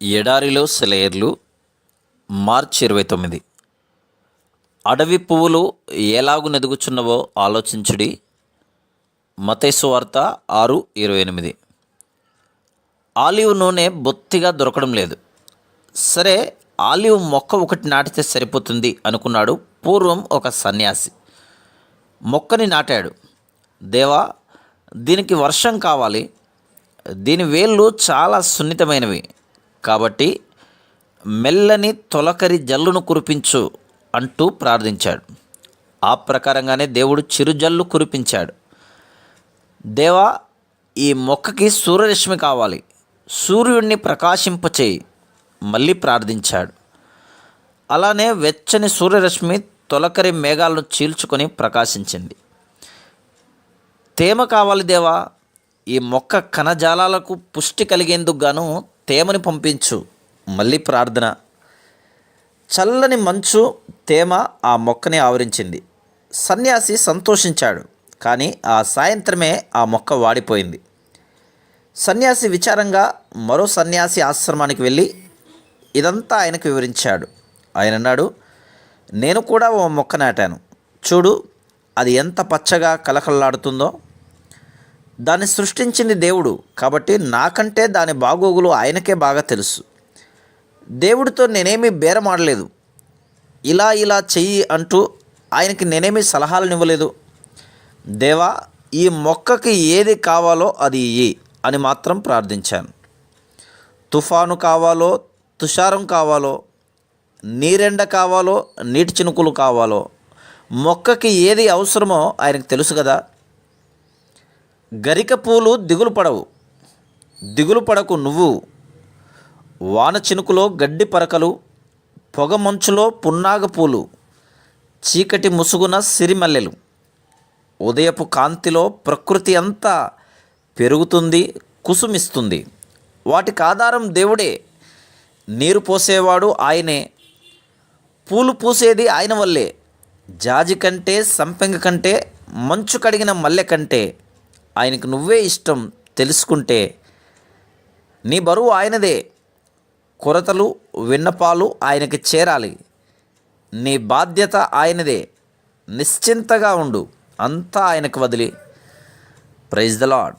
ఎడారిలో సెలయేర్లు మార్చి 29. అడవి పువ్వులు ఎలాగు నెదుగుచున్నవో ఆలోచించుడి. మత్తయి సువార్త 6:28. ఆలివ్ నూనె బొత్తిగా దొరకడం లేదు. సరే, ఆలివ్ మొక్క ఒకటి నాటితే సరిపోతుంది అనుకున్నాడు పూర్వం ఒక సన్యాసి. మొక్కని నాటాడు. దేవా, దీనికి వర్షం కావాలి, దీని వేళ్ళు చాలా సున్నితమైనవి, కాబట్టి మెల్లని తొలకరి జల్లును కురిపించు అంటూ ప్రార్థించాడు. ఆ ప్రకారంగానే దేవుడు చిరుజల్లు కురిపించాడు. దేవా, ఈ మొక్కకి సూర్యరశ్మి కావాలి, సూర్యుడిని ప్రకాశింపచేయి మళ్ళీ ప్రార్థించాడు. అలానే వెచ్చని సూర్యరశ్మి తొలకరి మేఘాలను చీల్చుకొని ప్రకాశించింది. తేమ కావాలి దేవా, ఈ మొక్క కణజాలాలకు పుష్టి కలిగేందుకు గాను తేమని పంపించు మళ్ళీ ప్రార్థన. చల్లని మంచు తేమ ఆ మొక్కని ఆవరించింది. సన్యాసి సంతోషించాడు. కానీ ఆ సాయంత్రమే ఆ మొక్క వాడిపోయింది. సన్యాసి విచారంగా మరో సన్యాసి ఆశ్రమానికి వెళ్ళి ఇదంతా ఆయనకు వివరించాడు. ఆయన అన్నాడు, నేను కూడా ఓ మొక్క నాటాను, చూడు అది ఎంత పచ్చగా కలకల్లాడుతుందో. దాన్ని సృష్టించింది దేవుడు, కాబట్టి నాకంటే దాని బాగోగులు ఆయనకే బాగా తెలుసు. దేవుడితో నేనేమీ బేరమాడలేదు, ఇలా చెయ్యి అంటూ ఆయనకి నేనేమీ సలహాలను ఇవ్వలేదు. దేవా, ఈ మొక్కకి ఏది కావాలో అది ఇయ్యి అని మాత్రం ప్రార్థించాను. తుఫాను కావాలో, తుషారం కావాలో, నీరెండ కావాలో, నీటి చినుకులు కావాలో, మొక్కకి ఏది అవసరమో ఆయనకు తెలుసు కదా. గరిక పూలు దిగులు పడకు నువ్వు. వాన చినుకులో గడ్డి పరకలు, పొగ మంచులో పున్నాగ పూలు, చీకటి ముసుగున సిరిమల్లెలు, ఉదయపు కాంతిలో ప్రకృతి అంతా పెరుగుతుంది, కుసుమిస్తుంది. వాటికి ఆధారం దేవుడే. నీరు పోసేవాడు ఆయనే, పూలు పూసేది ఆయన వల్లే. జాజి కంటే, సంపెంగ కంటే, మంచు కడిగిన మల్లె కంటే ఆయనకు నువ్వే ఇష్టం తెలుసుకుంటే నీ బరువు ఆయనదే. కొరతలు విన్నపాలు ఆయనకి చేరాలి. నీ బాధ్యత ఆయనదే. నిశ్చింతగా ఉండు, అంతా ఆయనకు వదిలి. Praise the lord.